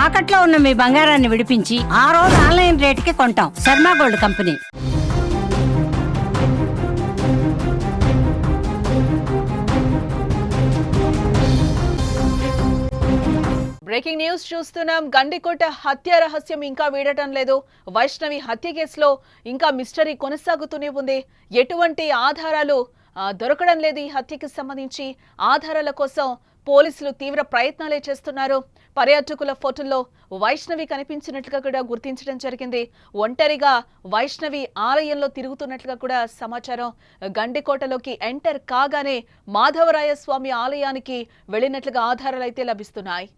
తాకట్లో ఉన్న మీ బంగారాన్ని విడిపించి ఆ రోజు ఆన్లైన్ రేటుకి కొంటాం. Sharma gold company. Breaking news చూస్తున్నాం. గండికోట హత్య రహస్యం ఇంకా వీడటం లేదు. వైష్ణవి హత్య కేసులో ఇంకా మిస్టరీ కొనసాగుతూనే ఉంది. ఎటువంటి ఆధారాలు దొరకడం లేదు. ఈ హత్యకి సంబంధించి ఆధారాల కోసం పోలీసులు తీవ్ర ప్రయత్నాలే చేస్తున్నారు. పర్యాటకుల ఫోటోల్లో వైష్ణవి కనిపించినట్లుగా కూడా గుర్తించడం జరిగింది. ఒంటరిగా వైష్ణవి ఆలయంలో తిరుగుతున్నట్లుగా కూడా సమాచారం. గండికోటలోకి ఎంటర్ కాగానే మాధవరాయ స్వామి ఆలయానికి వెళ్ళినట్లుగా ఆధారాలు అయితే లభిస్తున్నాయి.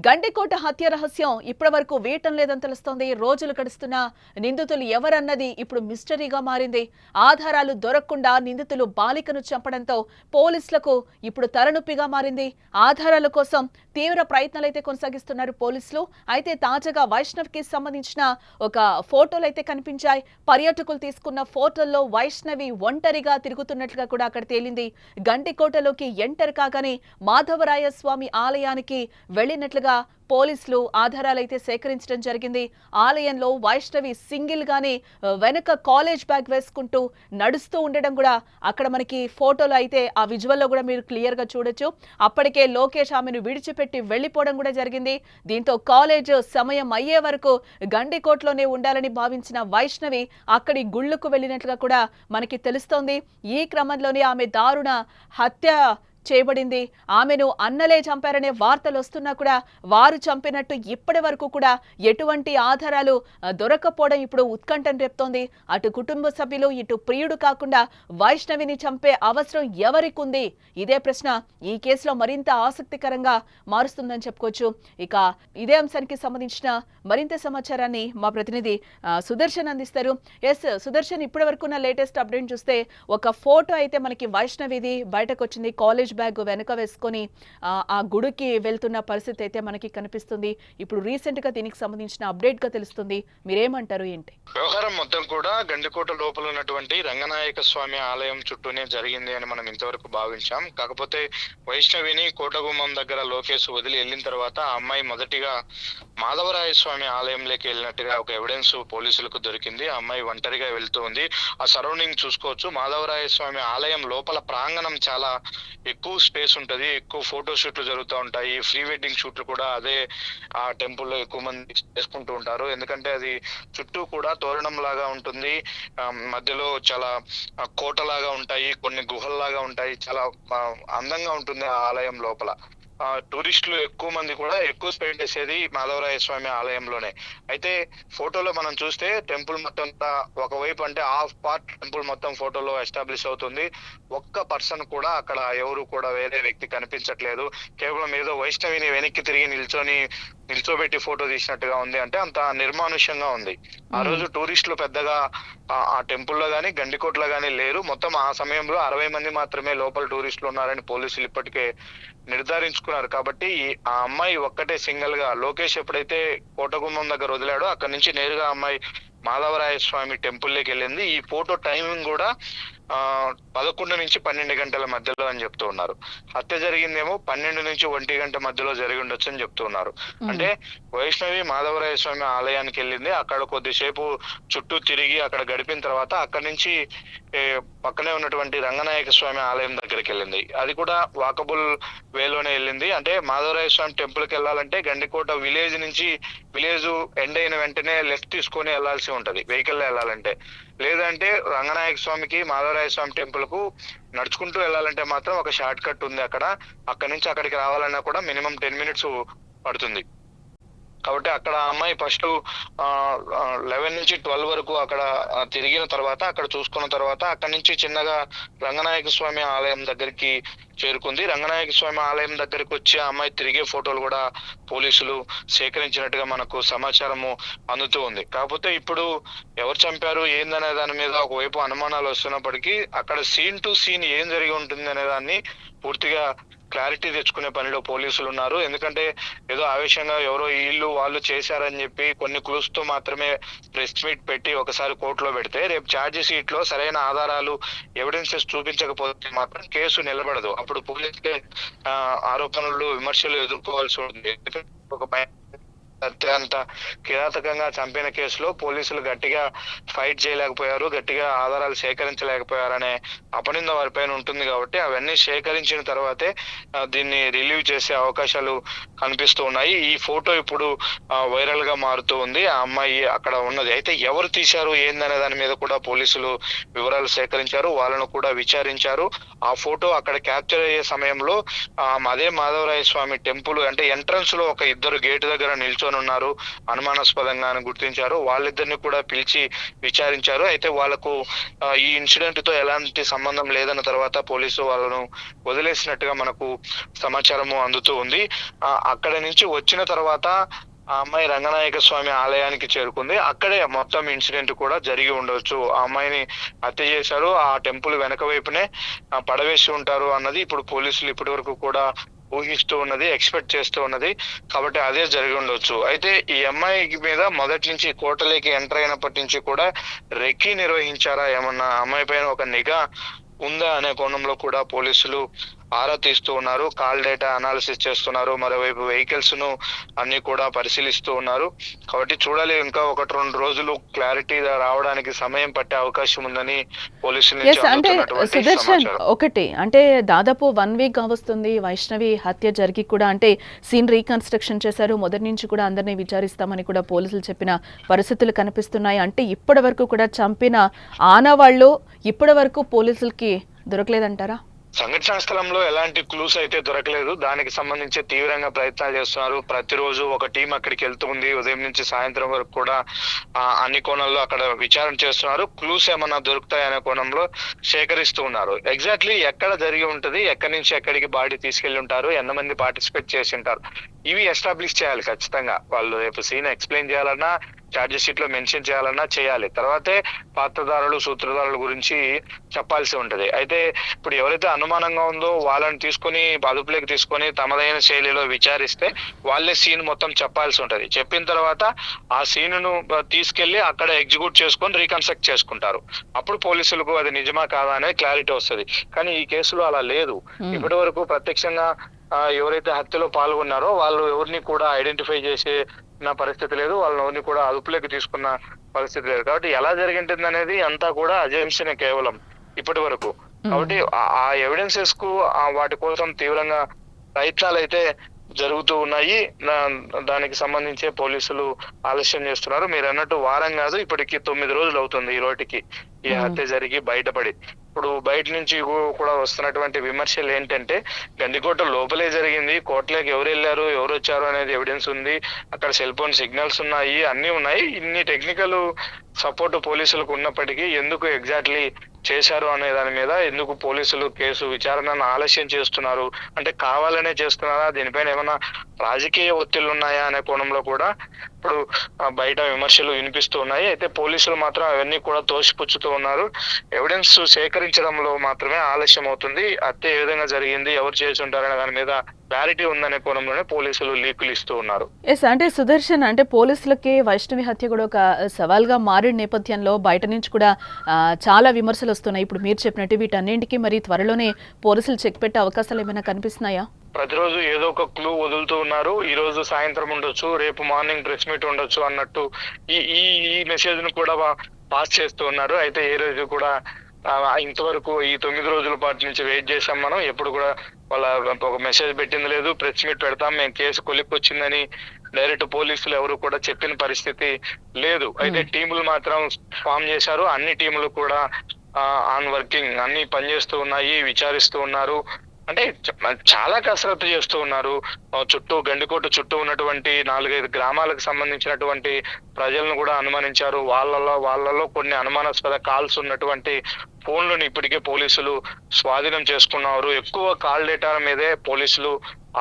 గండికోట హత్య రహస్యం ఇప్పటి వరకు వీయటం లేదని తెలుస్తోంది. రోజులు గడుస్తున్నా నిందితులు ఎవరన్నది ఇప్పుడు మిస్టరీగా మారింది. ఆధారాలు దొరకకుండా నిందితులు బాలికను చంపడంతో పోలీసులకు ఇప్పుడు తలనొప్పిగా మారింది. ఆధారాల కోసం తీవ్ర ప్రయత్నాలు అయితే కొనసాగిస్తున్నారు పోలీసులు. అయితే తాజాగా వైష్ణవికి సంబంధించిన ఒక ఫోటోలు అయితే కనిపించాయి. పర్యాటకులు తీసుకున్న ఫోటోల్లో వైష్ణవి ఒంటరిగా తిరుగుతున్నట్లుగా కూడా అక్కడ తేలింది. గండికోటలోకి ఎంటర్ కాగానే మాధవరాయ స్వామి ఆలయానికి వెళ్ళినట్లు పోలీసులు ఆధారాలైతే సేకరించడం జరిగింది. ఆలయంలో వైష్ణవి సింగిల్ గానే వెనక కాలేజ్ బ్యాగ్ వేసుకుంటూ నడుస్తూ ఉండడం కూడా అక్కడ మనకి ఫోటోలో అయితే ఆ విజువల్లో కూడా మీరు క్లియర్ గా చూడొచ్చు. అప్పటికే లోకేష్ ఆమెను విడిచిపెట్టి వెళ్లిపోవడం కూడా జరిగింది. దీంతో కాలేజ్ సమయం అయ్యే వరకు గండికోటలోనే ఉండాలని భావించిన వైష్ణవి అక్కడి గుళ్ళకు వెళ్ళినట్లుగా కూడా మనకి తెలుస్తోంది. ఈ క్రమంలోనే ఆమె దారుణ హత్య చేయబడింది. ఆమెను అన్నలే చంపారనే వార్తలు వస్తున్నా కూడా వారు చంపినట్టు ఇప్పటి వరకు కూడా ఎటువంటి ఆధారాలు దొరకపోవడం ఇప్పుడు ఉత్కంఠం రేపుతోంది. అటు కుటుంబ సభ్యులు ఇటు ప్రియుడు కాకుండా వైష్ణవిని చంపే అవసరం ఎవరికుంది? ఇదే ప్రశ్న ఈ కేసులో మరింత ఆసక్తికరంగా మారుస్తుందని చెప్పుకోవచ్చు. ఇక ఇదే అంశానికి సంబంధించిన మరింత సమాచారాన్ని మా ప్రతినిధి సుదర్శన్ అందిస్తారు. సుదర్శన్, ఇప్పటి వరకు ఉన్న లేటెస్ట్ అప్డేట్ చూస్తే ఒక ఫోటో అయితే మనకి వైష్ణవిది బయటకు వచ్చింది. కాలేజ్ బ్యాగ్ వెనక వేసుకొని ఆ గుడికి వెళ్తున్న పరిస్థితి అయితే మనకి కనిపిస్తుంది. ఇప్పుడు రీసెంట్ గా దీనికి సంబంధించిన అప్డేట్ గా తెలుస్తుంది. మీరేమంటారు? ఏంటి వ్యవహారం మొత్తం కూడా గండికోట లోపల ఉన్నటువంటి రంగనాయక స్వామి ఆలయం చుట్టూనే జరిగింది అని మనం ఇంతవరకు భావించాం. కాకపోతే వైష్ణవిని కోటగుమ్మం దగ్గర లోకేష్ వదిలి వెళ్ళిన తర్వాత ఆ అమ్మాయి మొదటిగా మాధవరాయ స్వామి ఆలయంలోకి వెళ్ళినట్టుగా ఒక ఎవిడెన్స్ పోలీసులకు దొరికింది. ఆ అమ్మాయి ఒంటరిగా వెళ్తూ ఉంది. ఆ సరౌండింగ్ చూసుకోవచ్చు. మాధవరాయ స్వామి ఆలయం లోపల ప్రాంగణం చాలా ఎక్కువ స్పేస్ ఉంటది. ఎక్కువ ఫోటో షూట్లు జరుగుతూ ఉంటాయి. ప్రీ వెడ్డింగ్ షూట్లు కూడా అదే ఆ టెంపుల్లో ఎక్కువ మంది చేసుకుంటూ ఉంటారు. ఎందుకంటే అది చుట్టూ కూడా తోరణం లాగా ఉంటుంది. మధ్యలో చాలా కోటలాగా ఉంటాయి, కొన్ని గుహల్లాగా ఉంటాయి. చాలా అందంగా ఉంటుంది ఆ ఆలయం లోపల. టూరిస్టులు ఎక్కువ మంది కూడా ఎక్కువ స్పెండ్ చేసేది మాధవరాయ స్వామి ఆలయంలోనే. అయితే ఫోటోలో మనం చూస్తే టెంపుల్ మొత్తం ఒకవైపు అంటే హాఫ్ పార్ట్ టెంపుల్ మొత్తం ఫోటోలో ఎస్టాబ్లిష్ అవుతుంది. ఒక్క పర్సన్ కూడా అక్కడ ఎవరు కూడా వేరే వ్యక్తి కనిపించట్లేదు. కేవలం ఏదో వైష్ణవిని వెనక్కి తిరిగి నిల్చోబెట్టి ఫోటో తీసినట్టుగా ఉంది. అంటే అంత నిర్మానుష్యంగా ఉంది. ఆ రోజు టూరిస్టులు పెద్దగా ఆ టెంపుల్లో గానీ గండికోటలో గానీ లేరు. మొత్తం ఆ సమయంలో 60 మంది మాత్రమే లోపల టూరిస్టులు ఉన్నారని పోలీసులు ఇప్పటికే నిర్ధారించుకున్నారు. కాబట్టి ఆ అమ్మాయి ఒక్కటే సింగిల్ గా లోకేష్ ఎప్పుడైతే కోటగుమ్మం దగ్గర వదిలాడో అక్కడి నుంచి నేరుగా అమ్మాయి మాధవరాయ స్వామి టెంపుల్ లోకి వెళ్ళింది. ఈ ఫోటో టైమింగ్ కూడా 11 నుంచి 12 గంటల మధ్యలో అని చెప్తూ ఉన్నారు. హత్య జరిగిందేమో 12 నుంచి 1 గంట మధ్యలో జరిగి ఉండొచ్చు అని చెప్తూ ఉన్నారు. అంటే వైష్ణవి మాధవరాయ స్వామి ఆలయానికి వెళ్ళింది. అక్కడ కొద్దిసేపు చుట్టూ తిరిగి అక్కడ గడిపిన తర్వాత అక్కడి నుంచి పక్కనే ఉన్నటువంటి రంగనాయక స్వామి ఆలయం దగ్గరికి వెళ్ళింది. అది కూడా వాకబుల్ వేలోనే వెళ్ళింది. అంటే మాధవరాయ స్వామి టెంపుల్ కి వెళ్ళాలంటే గండికోట విలేజ్ నుంచి విలేజ్ ఎండ్ అయిన వెంటనే లెఫ్ట్ తీసుకొని వెళ్లాల్సి ఉంటది వెహికల్ వెళ్ళాలంటే. లేదంటే రంగనాయక స్వామికి మాధవరాయ స్వామి టెంపుల్ కు నడుచుకుంటూ వెళ్ళాలంటే మాత్రం ఒక షార్ట్ కట్ ఉంది. అక్కడ నుంచి అక్కడికి రావాలన్నా కూడా మినిమం 10 మినిట్స్ పడుతుంది. కాబట్టి అక్కడ అమ్మాయి ఫస్ట్ 11 నుంచి 12 వరకు అక్కడ తిరిగిన తర్వాత అక్కడ చూసుకున్న తర్వాత అక్కడి నుంచి చిన్నగా రంగనాయక స్వామి ఆలయం దగ్గరికి చేరుకుంది. రంగనాయక స్వామి ఆలయం దగ్గరికి వచ్చి ఆ అమ్మాయి తిరిగే ఫోటోలు కూడా పోలీసులు సేకరించినట్టుగా మనకు సమాచారము అందుతూ ఉంది. కాకపోతే ఇప్పుడు ఎవరు చంపారు ఏందనే దాని మీద ఒకవైపు అనుమానాలు వస్తున్నప్పటికీ అక్కడ సీన్ టు సీన్ ఏం జరిగి ఉంటుంది అనే దాన్ని పూర్తిగా క్లారిటీ తెచ్చుకునే పనిలో పోలీసులు ఉన్నారు. ఎందుకంటే ఏదో ఆవేశంగా ఎవరో వీళ్ళు వాళ్ళు చేశారని చెప్పి కొన్ని క్లూస్ తో మాత్రమే ప్రెస్ మీట్ పెట్టి ఒకసారి కోర్టులో పెడితే రేపు ఛార్జ్ షీట్ లో సరైన ఆధారాలు ఎవిడెన్సెస్ చూపించకపోతే మాత్రం కేసు నిలబడదు. అప్పుడు పోలీసులే ఆరోపణలు విమర్శలు ఎదుర్కోవాల్సి ఉంటుంది. ఒక అంత కిరాతకంగా చంపిన కేసులో పోలీసులు గట్టిగా ఫైట్ చేయలేకపోయారు, గట్టిగా ఆధారాలు సేకరించలేకపోయారనే అపనింద వారిపైన ఉంటుంది. కాబట్టి అవన్నీ సేకరించిన తర్వాతే దీన్ని రిలీవ్ చేసే అవకాశాలు కనిపిస్తూ ఉన్నాయి. ఈ ఫోటో ఇప్పుడు వైరల్ గా మారుతూ ఉంది. ఆ అమ్మాయి అక్కడ ఉన్నది. అయితే ఎవరు తీశారు ఏందనే దాని మీద కూడా పోలీసులు వివరాలు సేకరించారు, వాళ్ళను కూడా విచారించారు. ఆ ఫోటో అక్కడ క్యాప్చర్ అయ్యే సమయంలో అదే మాధవరాయ స్వామి టెంపుల్ అంటే ఎంట్రన్స్ లో ఒక ఇద్దరు గేటు దగ్గర నిల్చొని ఉన్నారు, అనుమానాస్పదంగా అని గుర్తించారు. వాళ్ళిద్దరిని కూడా పిలిచి విచారించారు. అయితే వాళ్ళకు ఈ ఇన్సిడెంట్ తో ఎలాంటి సంబంధం లేదన్న తర్వాత పోలీసు వాళ్ళను వదిలేసినట్టుగా మనకు సమాచారము అందుతూ ఉంది. అక్కడ నుంచి వచ్చిన తర్వాత ఆ అమ్మాయి రంగనాయక స్వామి ఆలయానికి చేరుకుంది. అక్కడే మొత్తం ఇన్సిడెంట్ కూడా జరిగి ఉండొచ్చు. ఆ అమ్మాయిని హత్య చేశారు, ఆ టెంపుల్ వెనక వైపునే పడవేసి ఉంటారు అన్నది ఇప్పుడు పోలీసులు ఇప్పటి వరకు కూడా ఊహిస్తూ ఉన్నది, ఎక్స్పెక్ట్ చేస్తూ ఉన్నది. కాబట్టి అదే జరిగి ఉండొచ్చు. అయితే ఈ అమ్మాయి మీద మొదటి నుంచి కోటలోకి ఎంటర్ అయినప్పటి నుంచి కూడా రెక్కీ నిర్వహించారా, ఏమన్నా అమ్మాయి పైన ఒక నిఘా ఉందా అనే కోణంలో కూడా పోలీసులు ఆరా తీస్తూ ఉన్నారు. కాల్ డేటా అనాలిసిస్ చేస్తున్నారు, మరోవైపు వెహికల్స్ ను అన్ని కూడా పరిశీలిస్తూ ఉన్నారు. కాబట్టి చూడాలి, ఇంకా 1-2 రోజులు క్లారిటీ రావడానికి సమయం పట్టే అవకాశం ఉందని పోలీసుల నుంచి అంటే అందుతున్నటువంటి సుదర్శన్ సమాచారం. ఒకటి అంటే దాదాపు 1 వీక్ వస్తుంది వైష్ణవి హత్య జరిగి కూడా, అంటే సీన్ రీకన్స్ట్రక్షన్ చేశారు, మొదటి నుంచి కూడా అందరినీ విచారిస్తామని కూడా పోలీసులు చెప్పిన పరిస్థితులు కనిపిస్తున్నాయి. అంటే ఇప్పటి వరకు కూడా చంపిన ఆనవాళ్ళు ఇప్పటి వరకు పోలీసులకి దొరకలేదంటారా? సంఘటనా స్థలంలో ఎలాంటి క్లూస్ అయితే దొరకలేదు. దానికి సంబంధించి తీవ్రంగా ప్రయత్నాలు చేస్తున్నారు. ప్రతిరోజు ఒక టీం అక్కడికి వెళ్తుంది. ఉదయం నుంచి సాయంత్రం వరకు కూడా అన్ని కోణాల్లో అక్కడ విచారణ చేస్తున్నారు. క్లూస్ ఏమన్నా దొరుకుతాయనే కోణంలో సేకరిస్తూ ఉన్నారు. ఎగ్జాక్ట్లీ ఎక్కడ జరిగి ఉంటది, ఎక్కడి నుంచి ఎక్కడికి బాడీ తీసుకెళ్లి ఉంటారు, ఎంతమంది పార్టిసిపేట్ చేసి ఉంటారు, ఇవి ఎస్టాబ్లిష్ చేయాలి ఖచ్చితంగా. వాళ్ళు రేపు సీన్ ఎక్స్ప్లెయిన్ చేయాలన్నా, ఛార్జ్ షీట్ లో మెన్షన్ చేయాలన్నా చేయాలి. తర్వాతే పాత్రధారులు సూత్రధారుల గురించి చెప్పాల్సి ఉంటది. అయితే ఇప్పుడు ఎవరైతే అనుమానంగా ఉందో వాళ్ళని తీసుకొని అదుపులోకి తీసుకొని తమదైన శైలిలో విచారిస్తే వాళ్ళే సీన్ మొత్తం చెప్పాల్సి ఉంటది. చెప్పిన తర్వాత ఆ సీన్ ను తీసుకెళ్లి అక్కడ ఎగ్జిక్యూట్ చేసుకొని రీకన్స్ట్రక్ట్ చేసుకుంటారు. అప్పుడు పోలీసులకు అది నిజమా కాదా అనేది క్లారిటీ వస్తుంది. కానీ ఈ కేసులో అలా లేదు. ఇప్పటి వరకు ప్రత్యక్షంగా ఎవరైతే హత్యలో పాల్గొన్నారో వాళ్ళు ఎవరిని కూడా ఐడెంటిఫై చేసే పరిస్థితి లేదు, వాళ్ళని ఎవరిని కూడా అదుపులోకి తీసుకున్న పరిస్థితి లేదు. కాబట్టి ఎలా జరిగింటుంది అనేది అంతా కూడా అజంప్షనే కేవలం ఇప్పటి వరకు. కాబట్టి ఆ ఎవిడెన్సెస్ కు వాటి కోసం తీవ్రంగా ప్రయత్నాలు అయితే జరుగుతూ ఉన్నాయి. దానికి సంబంధించే పోలీసులు ఆలస్యం చేస్తున్నారు. మీరు అన్నట్టు వారం కాదు, ఇప్పటికి 9 రోజులు అవుతుంది ఈ రోటికి ఈ హత్య జరిగి బయటపడి. ఇప్పుడు బయట నుంచి కూడా వస్తున్నటువంటి విమర్శలు ఏంటంటే గండికోట లోపలే జరిగింది, కోటలోకి ఎవరు వెళ్ళారు ఎవరు వచ్చారు అనేది ఎవిడెన్స్ ఉంది, అక్కడ సెల్ ఫోన్ సిగ్నల్స్ ఉన్నాయి, అన్ని ఉన్నాయి. ఇన్ని టెక్నికల్ సపోర్ట్ పోలీసులకు ఉన్నప్పటికీ ఎందుకు ఎగ్జాక్ట్లీ చేశారు అనే దాని మీద ఎందుకు పోలీసులు కేసు విచారణను ఆలస్యం చేస్తున్నారు, అంటే కావాలనే చేస్తున్నారా, దీనిపైన ఏమైనా రాజకీయ ఒత్తిళ్లు ఉన్నాయా అనే కోణంలో కూడా ఇప్పుడు బయట విమర్శలు వినిపిస్తూ ఉన్నాయి. అయితే పోలీసులు మాత్రం అవన్నీ కూడా తోసిపుచ్చుతూ ఉన్నారు. ఎవిడెన్స్ సేకరించడంలో మాత్రమే ఆలస్యం అవుతుంది. హత్య ఏ విధంగా జరిగింది, ఎవరు చేసి ఉంటారనే దాని మీద క్లారిటీ ఉందనే కోణంలోనే పోలీసులు లీకులు ఇస్తూ ఉన్నారు. అంటే సుదర్శన్, అంటే పోలీసులకి వైష్ణవి హత్య కూడా ఒక సవాల్గా మారిన నేపథ్యంలో బయట నుంచి కూడా చాలా విమర్శలు వస్తున్నాయి. ఇప్పుడు మీరు చెప్పినట్టు వీటన్నింటికి మరి త్వరలోనే పోలీసులు చెక్ పెట్టే అవకాశాలు ఏమైనా కనిపిస్తున్నాయా? ప్రతిరోజు ఏదో ఒక క్లూ వదులుతూ ఉన్నారు. ఈ రోజు సాయంత్రం ఉండొచ్చు, రేపు మార్నింగ్ ప్రెస్ మీట్ ఉండొచ్చు అన్నట్టు ఈ మెసేజ్ ను కూడా పాస్ చేస్తూ ఉన్నారు. అయితే ఏ రోజు కూడా ఇంతవరకు ఈ 9 రోజుల పాటు నుంచి వెయిట్ చేసాం మనం, ఎప్పుడు కూడా వాళ్ళ ఒక మెసేజ్ పెట్టింది లేదు, ప్రెస్ మీట్ పెడతాం మేము కేసు కొలిక్కొచ్చిందని డైరెక్ట్ పోలీసులు ఎవరు కూడా చెప్పిన పరిస్థితి లేదు. అయితే టీములు మాత్రం ఫామ్ చేశారు. అన్ని టీములు కూడా ఆన్ వర్కింగ్, అన్ని పనిచేస్తూ ఉన్నాయి, విచారిస్తూ ఉన్నారు. అంటే చాలా కసరత్తు చేస్తూ ఉన్నారు. చుట్టూ గండికోట చుట్టూ ఉన్నటువంటి 4-5 గ్రామాలకు సంబంధించినటువంటి ప్రజలను కూడా అనుమానించారు. వాళ్ళలో కొన్ని అనుమానాస్పద కాల్స్ ఉన్నటువంటి ఫోన్లను ఇప్పటికే పోలీసులు స్వాధీనం చేసుకున్నారు. ఎక్కువ కాల్ డేటా మీదే పోలీసులు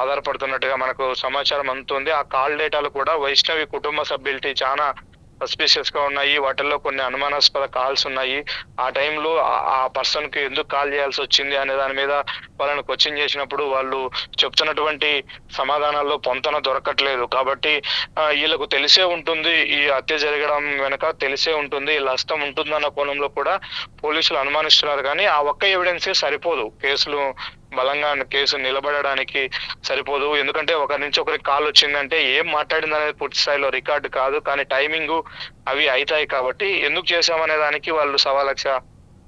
ఆధారపడుతున్నట్టుగా మనకు సమాచారం అందుతుంది. ఆ కాల్ డేటాలు కూడా వైష్ణవి కుటుంబ సభ్యులకి చాలా సస్పిషియస్ గా ఉన్నాయి. వాటిల్లో కొన్ని అనుమానాస్పద కాల్స్ ఉన్నాయి. ఆ టైంలో ఆ పర్సన్ కి ఎందుకు కాల్ చేయాల్సి వచ్చింది అనే దాని మీద వాళ్ళని క్వశ్చన్ చేసినప్పుడు వాళ్ళు చెప్తున్నటువంటి సమాధానాల్లో పొంతన దొరకట్లేదు. కాబట్టి వీళ్ళకు తెలిసే ఉంటుంది, ఈ హత్య జరగడం వెనక తెలిసే ఉంటుంది, వీళ్ళ హస్తం ఉంటుందన్న కోణంలో కూడా పోలీసులు అనుమానిస్తున్నారు. కానీ ఆ ఒక్క ఎవిడెన్సే సరిపోదు కేసులు బలంగా కేసు నిలబడడానికి సరిపోదు. ఎందుకంటే ఒకరి నుంచి ఒకరికి కాల్ వచ్చిందంటే ఏం మాట్లాడింది అనేది పూర్తి స్థాయిలో రికార్డు కాదు, కానీ టైమింగ్ అవి అవుతాయి. కాబట్టి ఎందుకు చేశామనే దానికి వాళ్ళు 1,00,000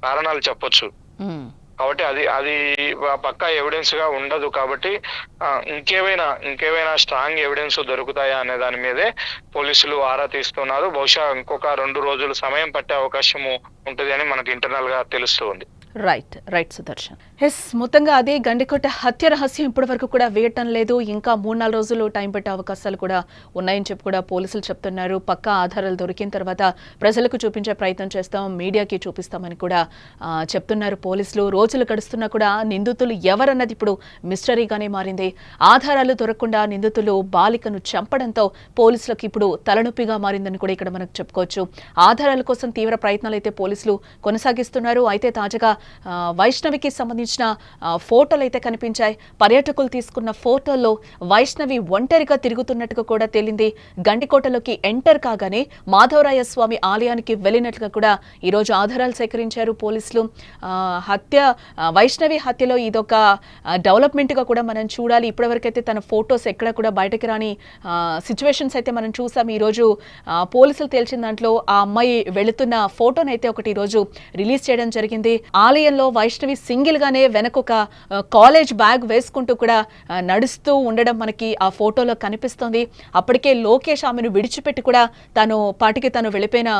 కారణాలు చెప్పొచ్చు. కాబట్టి అది పక్కా ఎవిడెన్స్ గా ఉండదు. కాబట్టి ఇంకేమైనా స్ట్రాంగ్ ఎవిడెన్స్ దొరుకుతాయా అనే దాని మీదే పోలీసులు ఆరా తీస్తున్నారు. బహుశా ఇంకొక 2 రోజులు సమయం పట్టే అవకాశము ఉంటుంది అని మనకు ఇంటర్నల్ గా తెలుస్తుంది. రైట్ సుదర్శన్. మొత్తంగా అదే గండికోట హత్య రహస్యం ఇప్పటి వరకు కూడా వేయటం లేదు. ఇంకా 3-4 రోజులు టైం పెట్టే అవకాశాలు కూడా ఉన్నాయని చెప్పి కూడా పోలీసులు చెప్తున్నారు. పక్కా ఆధారాలు దొరికిన తర్వాత ప్రజలకు చూపించే ప్రయత్నం చేస్తాం, మీడియాకి చూపిస్తామని కూడా చెప్తున్నారు పోలీసులు. రోజులు గడుస్తున్నా కూడా నిందితులు ఎవరన్నది ఇప్పుడు మిస్టరీగానే మారింది. ఆధారాలు దొరకకుండా నిందితులు బాలికను చంపడంతో పోలీసులకు ఇప్పుడు తలనొప్పిగా మారిందని కూడా ఇక్కడ మనకు చెప్పుకోవచ్చు. ఆధారాల కోసం తీవ్ర ప్రయత్నాలు అయితే పోలీసులు కొనసాగిస్తున్నారు. అయితే తాజాగా వైష్ణవికి సంబంధించిన ఫోటోలు అయితే కనిపించాయి. పర్యాటకులు తీసుకున్న ఫోటోల్లో వైష్ణవి ఒంటరిగా తిరుగుతున్నట్టుగా కూడా తేలింది. గండికోటలోకి ఎంటర్ కాగానే మాధవరాయ స్వామి ఆలయానికి వెళ్ళినట్లుగా కూడా ఈరోజు ఆధారాలు సేకరించారు పోలీసులు. వైష్ణవి హత్యలో ఇదొక డెవలప్మెంట్ గా కూడా మనం చూడాలి. ఇప్పటివరకైతే తన ఫోటోస్ ఎక్కడ కూడా బయటకు రాని సిచ్యువేషన్స్ అయితే మనం చూసాం. ఈరోజు పోలీసులు తేల్చిన దాంట్లో ఆ అమ్మాయి వెళుతున్న ఫోటోనైతే ఒకటి ఈరోజు రిలీజ్ చేయడం జరిగింది. ఆలయంలో వైష్ణవి సింగిల్ గానే వెనకొక కాలేజ్ బ్యాగ్ వేసుకుంటూ కూడా నడుస్తూ ఉండడం మనకి ఆ ఫోటోలో కనిపిస్తోంది. అప్పటికే లోకేష్ ఆమెను విడిచిపెట్టి కూడా తను వెళ్ళిపోయిన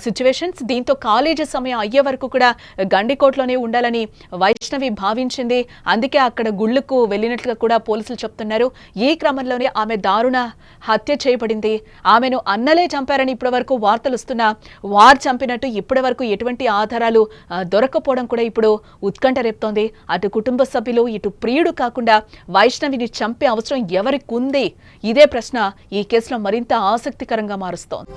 సిచ్యువేషన్స్. దీంతో కాలేజీ సమయం అయ్యే వరకు కూడా గండికోటలోనే ఉండాలని వైష్ణవి భావించింది. అందుకే అక్కడ గుళ్ళకు వెళ్ళినట్లుగా కూడా పోలీసులు చెప్తున్నారు. ఈ క్రమంలోనే ఆమె దారుణ హత్య చేయబడింది. ఆమెను అన్నలే చంపారని ఇప్పటి వరకు వార్తలు వస్తున్నా వారు చంపినట్టు ఇప్పటి వరకు ఎటువంటి ఆధారాలు దొరకపోవడం కూడా ఇప్పుడు ఉత్కంఠ రేపుతోంది. అటు కుటుంబ సభ్యులు, ఇటు ప్రియుడు కాకుండా వైష్ణవిని చంపే అవసరం ఎవరికి ఉంది? ఇదే ప్రశ్న ఈ కేసులో మరింత ఆసక్తికరంగా మారుస్తోంది.